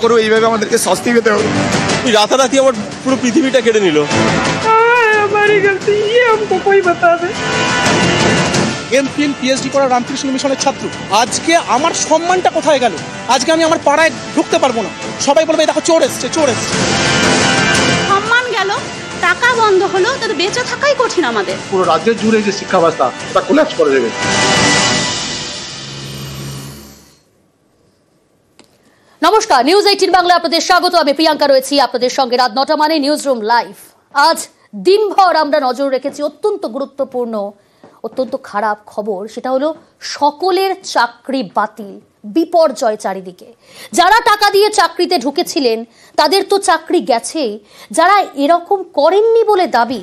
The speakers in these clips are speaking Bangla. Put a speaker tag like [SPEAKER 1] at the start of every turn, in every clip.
[SPEAKER 1] করো এইভাবে আমাদেরকে শাস্তি পেতে হবে।
[SPEAKER 2] রাতারাতি আমার পুরো পৃথিবীটা কেড়ে নিল।
[SPEAKER 3] এমফিল পিএইচডি করা রামকৃষ্ণ মিশনের ছাত্র, আজকে আমার সম্মানটা কোথায় গেল? আজকে আমি আমার পাড়ায় ঢুকতে পারবো না, সবাই বলবে দেখো চোর এসছে, চোর এসছে।
[SPEAKER 4] সম্মান গেল, টাকা বন্ধ হলো, তাদের বেঁচে থাকাই কঠিন আমাদের।
[SPEAKER 5] পুরো রাজ্যের জুড়ে যে শিক্ষা ব্যবস্থা তা কোল্যাপস করে দেবে।
[SPEAKER 6] নমস্কার, নিউজ 18 বাংলা আপনাদের স্বাগত। আমি প্রিয়াঙ্কা রয়েছি আপনাদের সঙ্গে রাত 9টা মানে নিউজ রুম লাইভ। আজ দিনভর আমরা নজর রেখেছি অত্যন্ত গুরুত্বপূর্ণ, অত্যন্ত খারাপ খবর। সেটা হলো সকলের চাকরি বাতিল, বিপর্যয় চারিদিকে। যারা টাকা দিয়ে চাকরিতে ঢুকেছিলেন তাদের তো চাকরি গেছেই, যারা এরকম করেননি বলে দাবি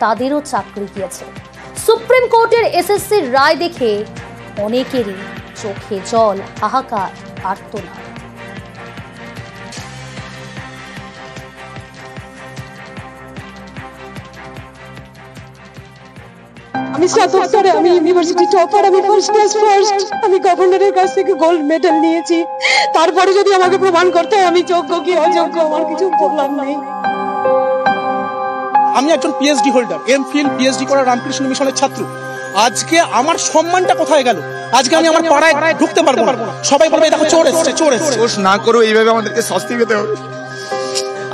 [SPEAKER 6] তাদেরও চাকরি গিয়েছে। সুপ্রিম কোর্টের এসএসসির রায় দেখে অনেকেরই চোখে জল, হাহাকার, আর্তনাদ।
[SPEAKER 7] আমি স্নাতকোত্তরে, আমি ইউনিভার্সিটি টপার, আমি ফার্স্ট ক্লাস ফার্স্ট, আমি গভর্নরের কাছ থেকে গোল্ড মেডেল নিয়েছি। তারপরে যদি আমাকে প্রমাণ করতে হয় আমি যোগ্য কি অযোগ্য, আমার কিছু বলার নেই।
[SPEAKER 3] আমি একজন পিএইচডি হোল্ডার, এমফিল পিএইচডি করা রামকৃষ্ণ মিশনের ছাত্র। আজকে আমার সম্মানটা কোথায় গেল? আজকে আমি আমার পাড়ায় ঢুকতে পারবো না, সবাই বলবে দেখো চোর এসছে, চোর এসছে।
[SPEAKER 1] দোষ না করো এইভাবে আমাদেরকে শাস্তি পেতে হবে।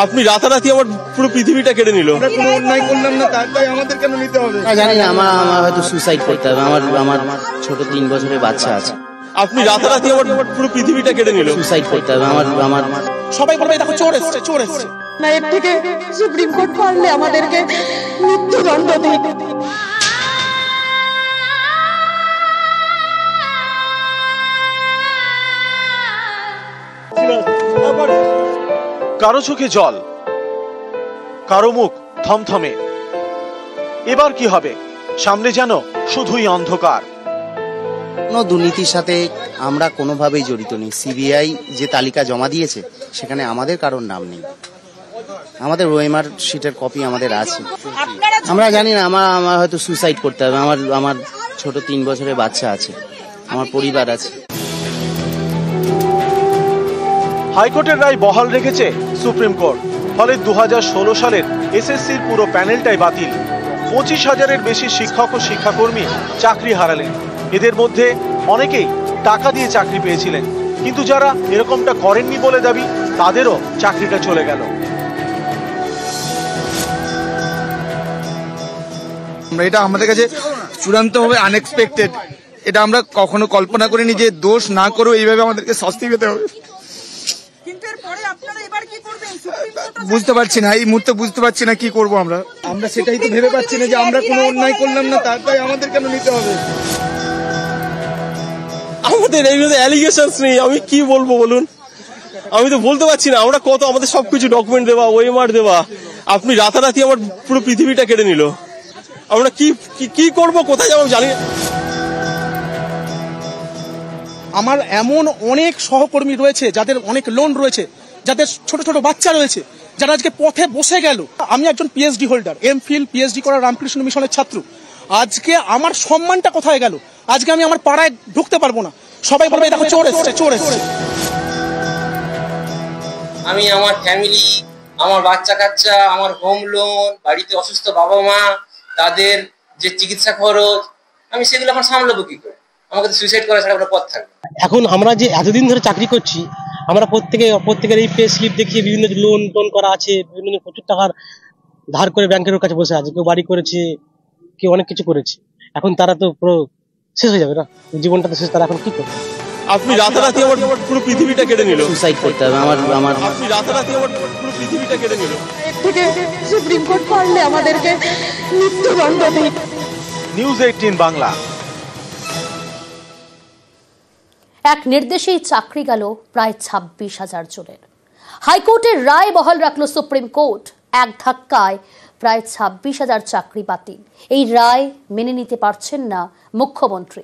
[SPEAKER 2] আপনি রাতারাতি আমার পুরো পৃথিবীটা কেড়ে নিল।
[SPEAKER 1] আমরা কোনো অন্যায় করলাম না, তাই আমাদের কেন নিতে হবে?
[SPEAKER 8] জানি না, আমার হয়তো সুসাইড করতে হবে। আমার ছোট 3 বছরের বাচ্চা আছে।
[SPEAKER 2] আপনি রাতারাতি আমার পুরো পৃথিবীটা কেড়ে নিল।
[SPEAKER 8] সুসাইড করতে হবে। আমার
[SPEAKER 3] সবাই বলবে দেখো চোর এসছে, চোর এসছে।
[SPEAKER 7] না, এর থেকে সুপ্রিম কোর্ট পারলে আমাদেরকে মৃত্যুদণ্ড দিক।
[SPEAKER 9] কারো চোখে জল, কারো মুখ থমথমে। এবার কি হবে? সামনে যেন শুধুই অন্ধকার।
[SPEAKER 8] কোনো দুর্নীতির সাথে আমরা কোনোভাবেই জড়িত নেই। সিবিআই যে তালিকা জমা দিয়েছে সেখানে আমাদের কারোর নাম নেই। আমাদের ওএমআর শিটের কপি আমাদের আছে। আমরা জানি না, আমার হয়তো সুসাইড করতে হবে। আমার ছোট 3 বছরের বাচ্চা আছে, আমার পরিবার আছে।
[SPEAKER 9] হাইকোর্টের রায় বহাল রেখেছে সুপ্রিম কোর্ট। ফলে 2016 সালের এসএসসির পুরো প্যানেলটাই বাতিল। 25,000-এর বেশি শিক্ষক ও শিক্ষাকর্মী চাকরি হারালেন। এদের মধ্যে অনেকেই টাকা দিয়ে চাকরি পেয়েছিলেন, কিন্তু যারা এরকমটা করেননি বলে দাবি তাদেরও চাকরিটা চলে গেল।
[SPEAKER 1] এটা আমাদের কাছে চূড়ান্তভাবে আনএক্সপেক্টেড। এটা আমরা কখনো কল্পনা করিনি যে দোষ না করো এইভাবে আমাদেরকে শাস্তি পেতে হবে। বুঝতে পারছি না, এই মুহূর্তে বুঝতে পারছি না কি করবো আমরা সেটাই তো ভেবে পাচ্ছি না যে আমরা কোনো অন্যায় করলাম না, তাই আমাদের কেন নিতে হবে?
[SPEAKER 2] আমাদের এই অ্যালিগেশনস নেই, আমি কি বলবো বলুন? আমি তো বলতে পারছি না। আমরা কত, আমাদের সবকিছু ডকুমেন্ট দেওয়া, ওএমআর দেওয়া। আপনি রাতারাতি আমার পুরো পৃথিবীটা কেড়ে নিল। আমরা কি করব, কোথায় যাবো জানি না।
[SPEAKER 3] আমার এমন অনেক সহকর্মী রয়েছে যাদের অনেক লোন রয়েছে, যাদের ছোট ছোট বাচ্চা রয়েছে, যারা আজকে পথে বসে গেল। আমি একজন পিএইচডি হোল্ডার, এমফিল পিএইচডি করা রামকৃষ্ণ মিশনের ছাত্র। আজকে আমার সম্মানটা কোথায় গেল? আজকে আমি আমার পাড়ায় ঢুকতে পারবো না, সবাই বলবে দেখো চোর এসছে, চোর এসছে।
[SPEAKER 10] আমি আমার ফ্যামিলি, আমার বাচ্চা কাচ্চা, আমার হোম লোন, বাড়িতে অসুস্থ বাবা মা, তাদের যে চিকিৎসা খরচ, আমি সেগুলো এখন সামলাবো কি করে? আমাকে তো সুইসাইড করা ছাড়া কোনো পথ থাকবে।
[SPEAKER 11] এখন আমরা যে এতদিন ধরে চাকরি করছি, আমরা প্রত্যেকের এই পে স্লিপ দেখিয়ে বিভিন্ন লোন টোন করা আছে, বিভিন্ন প্রচুর টাকার ধার করে ব্যাংকের কাছে বসে আছে। কেউ বাড়ি করেছে, কেউ অনেক কিছু করেছে। এখন তারা তো পুরো শেষ হয়ে যাবে না, জীবনটা তো শেষ। তারা এখন কি করবে?
[SPEAKER 2] আপনি রাতারাতি আমার পুরো পৃথিবীটা কেড়ে নিল।
[SPEAKER 8] সুসাইড করতে হবে।
[SPEAKER 2] আপনি রাতারাতি আমার পুরো পৃথিবীটা কেড়ে নিল।
[SPEAKER 7] এর থেকে সুপ্রিম কোর্ট পারলে আমাদেরকে মৃত্যুদণ্ড দিক।
[SPEAKER 9] নিউজ 18 বাংলা।
[SPEAKER 6] এক নির্দেশেই চাকরি গেল প্রায় 26,000 জনের। হাইকোর্টের রায় বহাল রাখল সুপ্রিম কোর্ট। এক ধাক্কায় প্রায় 26,000 চাকরি বাতিল। এই রায় মেনে নিতে পারছেন না মুখ্যমন্ত্রী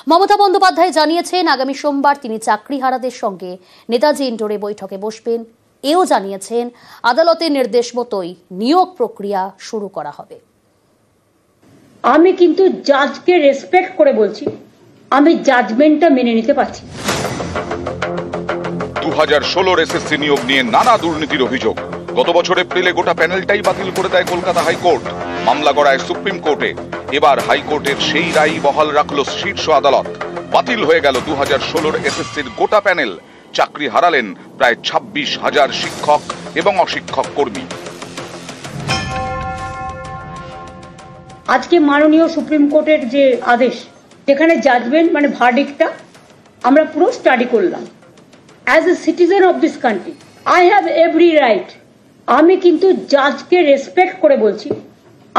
[SPEAKER 6] মমতা বন্দ্যোপাধ্যায়। জানিয়েছেন আগামী সোমবার তিনি চাকরিহারাদের সঙ্গে নেতাজি ইন্ডোরে বৈঠকে বসবেন। এও জানিয়েছেন আদালতের নির্দেশ মতোই নিয়োগ প্রক্রিয়া শুরু করা হবে।
[SPEAKER 12] আমি কিন্তু জাজকে রেসপেক্ট করে বলছি, আমি জাজমেন্টটা মেনে নিতে পারছি।
[SPEAKER 13] 2016 এসএসসি নিয়োগ নিয়ে নানা দুর্নীতির অভিযোগ। গত বছর এপ্রিলে গোটা প্যানেলটাই বাতিল করে দেয় কলকাতা হাইকোর্ট। মামলা গড়ায় সুপ্রিম কোর্টে। এবার হাইকোর্টের সেই রায় বহাল রাখল শীর্ষ আদালত। বাতিল হয়ে গেল 2016 এসএসসির গোটা প্যানেল। চাকরি হারালেন প্রায় 26,000 শিক্ষক এবং অশিক্ষক কর্মী।
[SPEAKER 12] আজকে মাননীয় সুপ্রিম কোর্টের যে আদেশ, যেখানে জাজমেন্ট মানে ভার্ডিক্টটা আমরা পুরো স্টাডি করলাম। As a citizen of this country I have every right. আমি কিন্তু জাজকে রেসপেক্ট করে বলছি,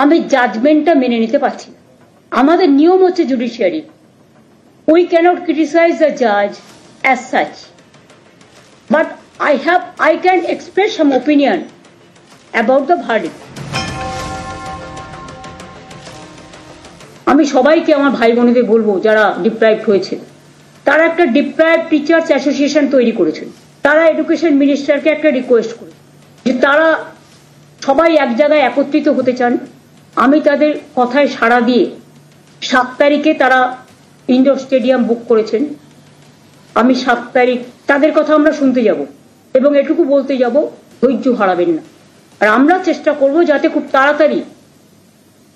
[SPEAKER 12] আমি জাজমেন্টটা মেনে নিতে পারছি। আমাদের নিয়ম হচ্ছে judiciary, we can't criticize the জাজ as such, but I can express some opinion about the verdict. আমি সবাইকে আমার ভাই বোনেদের বলবো যারা ডিপ্রাইভড হয়েছে, তারা একটা ডিপ্রাইভড টিচার্স অ্যাসোসিয়েশন তৈরি করেছেন। তারা এডুকেশন মিনিস্টারকে একটা রিকোয়েস্ট করে যে তারা সবাই এক জায়গায় একত্রিত হতে চান। আমি তাদের কথায় সাড়া দিয়ে 7 তারিখে তারা ইনডোর স্টেডিয়াম বুক করেছেন। আমি 7 তারিখ তাদের কথা আমরা শুনতে যাব এবং এটুকু বলতে যাব, ধৈর্য হারাবেন না। আর আমরা চেষ্টা করব যাতে খুব তাড়াতাড়ি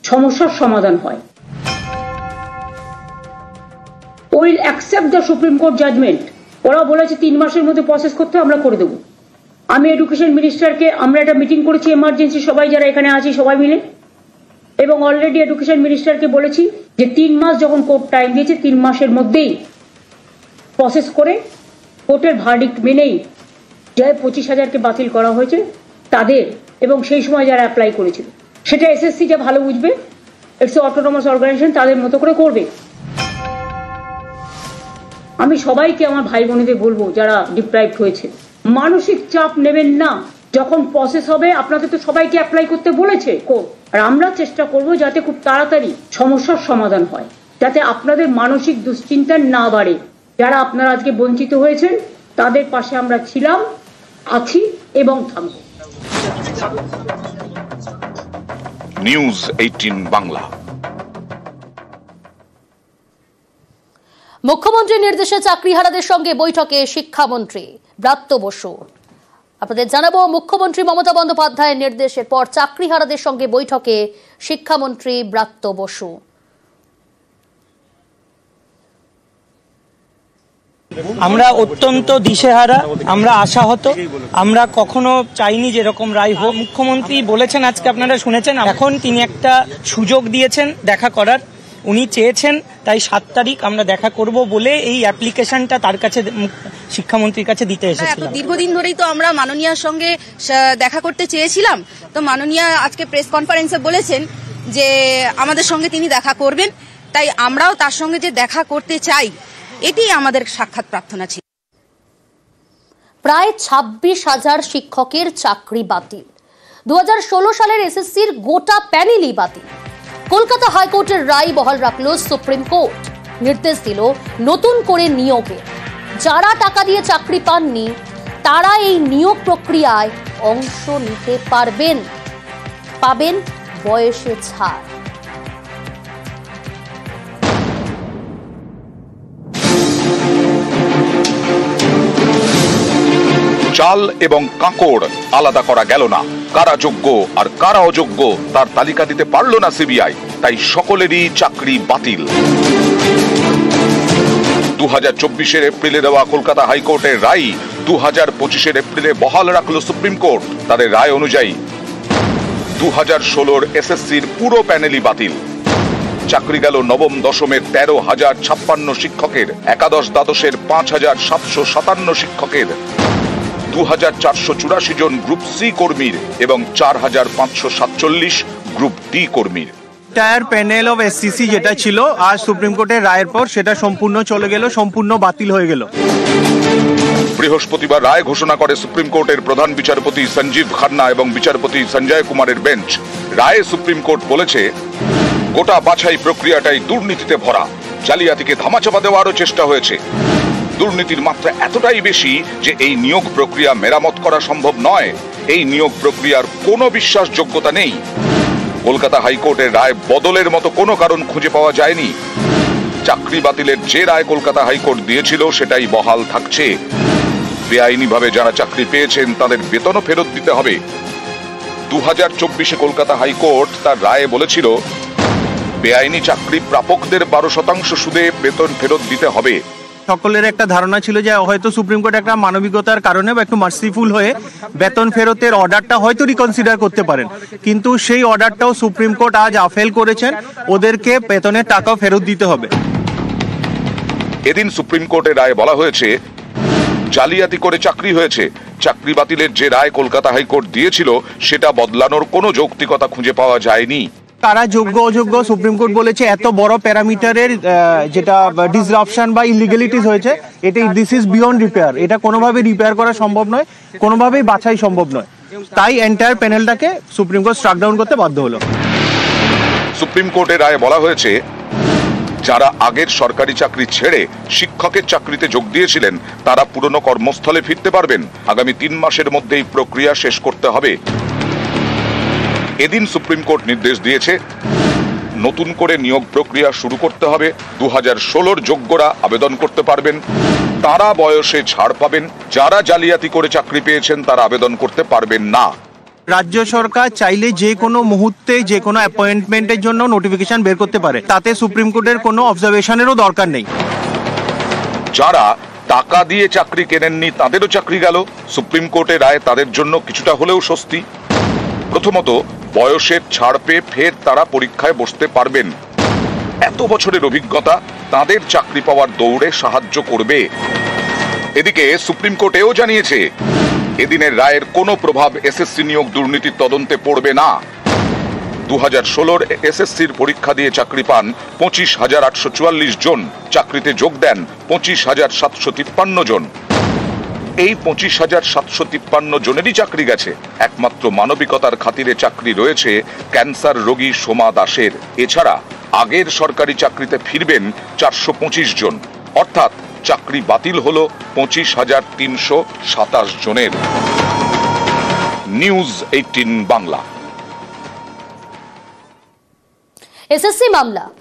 [SPEAKER 12] সমস্যার সমাধান হয়। Will accept the supreme court judgement. ওরা বলেছে 3 মাসের মধ্যে প্রসেস করতে, আমরা করে দেবো। আমি এডুকেশন মিনিস্টারকে, আমরা একটা মিটিং করেছি এমার্জেন্সি, সবাই যারা এখানে আছি সবাই মিলে, এবং অলরেডি এডুকেশন মিনিস্টারকে বলেছি যে 3 মাস যখন কোর্ট টাইম দিয়েছে, 3 মাসের মধ্যেই প্রসেস করে কোর্টের ভার্ডিক্ট মেনেই যে 25,000কে বাতিল করা হয়েছে তাদের, এবং সেই সময় যারা অ্যাপ্লাই করেছিল, সেটা এসএসসি যা ভালো বুঝবে, ইটস অটোনমাস অর্গানাইজেশন, তাদের মতো করে করবে। আমি সবাইকে আমার ভাই বোনেদের বলবো যারা ডিপ্রাইভড হয়েছে, মানসিক চাপ নেবেন না। যখন প্রসেস হবে, আপনাদের তো সবাইকে অ্যাপ্লাই করতে বলেছে কোর্ট, আর আমরা চেষ্টা করব যাতে খুব তাড়াতাড়ি সমস্যার সমাধান হয়, যাতে আপনাদের মানসিক দুশ্চিন্তা না বাড়ে। যারা আপনারা আজকে বঞ্চিত হয়েছেন তাদের পাশে আমরা ছিলাম, আছি এবং থাকব।
[SPEAKER 13] নিউজ 18 বাংলা।
[SPEAKER 6] মুখ্যমন্ত্রীর নির্দেশে চাকরিহারাদের সঙ্গে বৈঠকে শিক্ষামন্ত্রী ব্রাত্য বসু। আপনাদের জানাবো, মুখ্যমন্ত্রী মমতা বন্দ্যোপাধ্যায়ের নির্দেশের পর চাকরিহারাদের সঙ্গে বৈঠকে শিক্ষামন্ত্রী ব্রাত্য বসু।
[SPEAKER 14] আমরা অত্যন্ত দিশেহারা, আমরা আশাহত, আমরা কখনো চাইনি যে এরকম রায় হোক। মুখ্যমন্ত্রী বলেছেন, আজকে আপনারা শুনেছেন, এখন তিনি একটা সুযোগ দিয়েছেন দেখা করার। উনি চেয়েছেন, তাই 7 তারিখ আমরা দেখা করব বলে এই অ্যাপ্লিকেশনটা তার কাছে, শিক্ষামন্ত্রীর কাছে দিতে এসেছিলাম।
[SPEAKER 15] দীর্ঘদিন ধরেই তো আমরা মাননীয়ার সঙ্গে দেখা করতে চেয়েছিলাম, তো মাননীয়া আজকে প্রেস কনফারেন্সে বলেছেন যে আমাদের সঙ্গে তিনি দেখা করবেন, তাই আমরাও তার সঙ্গে যে দেখা করতে চাই, এটি আমাদের সাক্ষাৎ প্রার্থনা ছিল।
[SPEAKER 6] প্রায় 26,000 শিক্ষকের চাকরি বাতিল। 2016 সালের এসএসসির গোটা প্যানেলই বাতিল। কলকাতা হাইকোর্টের রায় বহাল রাখল সুপ্রিম কোর্ট। নির্দেশ দিল নতুন করে নিয়োগে। যারা টাকা দিয়ে চাকরি পাননি তারা এই নিয়োগ প্রক্রিয়ায় অংশ নিতে পারবেন, পাবেন বয়সে ছাড়।
[SPEAKER 13] চাল এবং কাঁকড় আলাদা করা গেল না। কারা যোগ্য আর কারা অযোগ্য তার তালিকা দিতে পারল না সিবিআই, তাই সকলেরই চাকরি বাতিল। 2024 এপ্রিলে দেওয়া কলকাতা হাইকোর্টের রায় 2025 এপ্রিলে বহাল রাখল সুপ্রিম কোর্ট। তাদের রায় অনুযায়ী 2016 এসএসসির পুরো প্যানেলই বাতিল। চাকরি গেল নবম দশমের 13,056 শিক্ষকের, একাদশ দ্বাদশের 5,757 শিক্ষকের, 2,484 জন গ্রুপ সি কর্মীর এবং 4,547 গ্রুপ ডি কর্মীর।
[SPEAKER 16] টায়ার প্যানেল অফ এসসিসি যেটা ছিল, আজ সুপ্রিম কোর্টের রায়ের পর সেটা সম্পূর্ণ চলে গেল, সম্পূর্ণ বাতিল হয়ে গেল।
[SPEAKER 13] বৃহস্পতিবার রায় ঘোষণা করে সুপ্রিম কোর্টের প্রধান বিচারপতি সঞ্জীব খান্না এবং বিচারপতি সঞ্জয় কুমারের বেঞ্চ। রায়ে সুপ্রিম কোর্ট বলেছে, গোটা বাছাই প্রক্রিয়াটাই দুর্নীতিতে ভরা। জালিয়াতিকে ধামাচাপা দেওয়ারও চেষ্টা হয়েছে। দুর্নীতির মাত্রা এতটাই বেশি যে এই নিয়োগ প্রক্রিয়া মেরামত করা সম্ভব নয়। এই নিয়োগ প্রক্রিয়ার কোনো বিশ্বাসযোগ্যতা নেই। কলকাতা হাইকোর্টের রায় বদলের মতো কোনো কারণ খুঁজে পাওয়া যায়নি। চাকরি বাতিলের যে রায় কলকাতা হাইকোর্ট দিয়েছিল সেটাই বহাল থাকছে। বেআইনিভাবে যারা চাকরি পেয়েছেন তাদের বেতনও ফেরত দিতে হবে। 2024 কলকাতা হাইকোর্ট তার রায়ে বলেছিল বেআইনি চাকরি প্রাপকদের 12% সুদে বেতন ফেরত দিতে হবে।
[SPEAKER 16] সকলের একটা ধারণা ছিল যে হয়তো সুপ্রিম কোর্ট একটা মানবিকতার কারণে বা একটু মার্সিফুল হয়ে বেতন ফেরতের অর্ডারটা হয়তো রিকনসিডার করতে পারেন, কিন্তু সেই অর্ডারটাও সুপ্রিম কোর্ট আজ আফেল করেছেন, ওদেরকে বেতনের টাকাও ফেরত দিতে হবে।
[SPEAKER 13] এদিন সুপ্রিম কোর্টের রায়ে বলা হয়েছে জালিয়াতি করে চাকরি হয়েছে। চাকরি বাতিলের যে রায় কলকাতা হাইকোর্ট দিয়েছিল সেটা বদলানোর কোনো যৌক্তিকতা খুঁজে পাওয়া যায়নি।
[SPEAKER 16] কারা যোগ্য অযোগ্য সুপ্রিম কোর্ট বলেছে এত বড় প্যারামিটারের যেটা ডিসরাপশন বা ইলিগালিটিস হয়েছে, এটা দিস ইজ বিয়ন্ড রিপেয়ার, এটা কোনোভাবে রিপেয়ার করা সম্ভব নয়, কোনোভাবেই বাছাই সম্ভব নয়। তাই এন্টায়ার প্যানেলটাকে সুপ্রিম কোর্ট স্ট্রাক ডাউন করতে বাধ্য হলো।
[SPEAKER 13] সুপ্রিম কোর্টের রায়ে বলা হয়েছে যারা আগের সরকারি চাকরি ছেড়ে শিক্ষকের চাকরিতে যোগ দিয়েছিলেন তারা পুরনো কর্মস্থলে ফিরতে পারবেন। আগামী 3 মাসের মধ্যেই প্রক্রিয়া শেষ করতে হবে। এদিন সুপ্রিম কোর্ট নির্দেশ দিয়েছে নতুন করে নিয়োগ প্রক্রিয়া শুরু করতে হবে। 2016 যোগ্যরা আবেদন করতে পারবেন, তারা বয়সে ছাড় পাবেন। যারা জালিয়াতি করে চাকরি পেয়েছেন তারা আবেদন করতে পারবেন না।
[SPEAKER 16] রাজ্য সরকার চাইলে যে কোনো মুহূর্তে যে কোনো অ্যাপয়েন্টমেন্টের জন্য নোটিফিকেশন বের করতে পারে, তাতে সুপ্রিম কোর্টের কোনো অবজারভেশনেরও দরকার নেই।
[SPEAKER 13] যারা টাকা দিয়ে চাকরি কেনেননি তাদেরও চাকরি গেল। সুপ্রিম কোর্টের রায় তাদের জন্য কিছুটা হলেও স্বস্তি। প্রথমত, বয়সের ছাড় পেয়ে ফের তারা পরীক্ষায় বসতে পারবেন। এত বছরের অভিজ্ঞতা তাদের চাকরি পাওয়ার দৌড়ে সাহায্য করবে। এদিকে সুপ্রিম কোর্টেও জানিয়েছে এদিনের রায়ের কোনো প্রভাব এসএসসি নিয়োগ দুর্নীতির তদন্তে পড়বে না। 2016 এসএসসির পরীক্ষা দিয়ে চাকরি পান 25,844 জন, চাকরিতে যোগ দেন 25,753 জন। এই 25,753 জনেরই চাকরি গেছে। একমাত্র মানবিকতার খাতিরে চাকরি রয়েছে ক্যান্সার রোগী সোমা দাসের। এছাড়া আগের সরকারি চাকরিতে ফিরবেন 425 জন, অর্থাৎ চাকরি বাতিল হল 25,327 জনের। নিউজ 18 বাংলা।
[SPEAKER 6] এসএসসি মামলা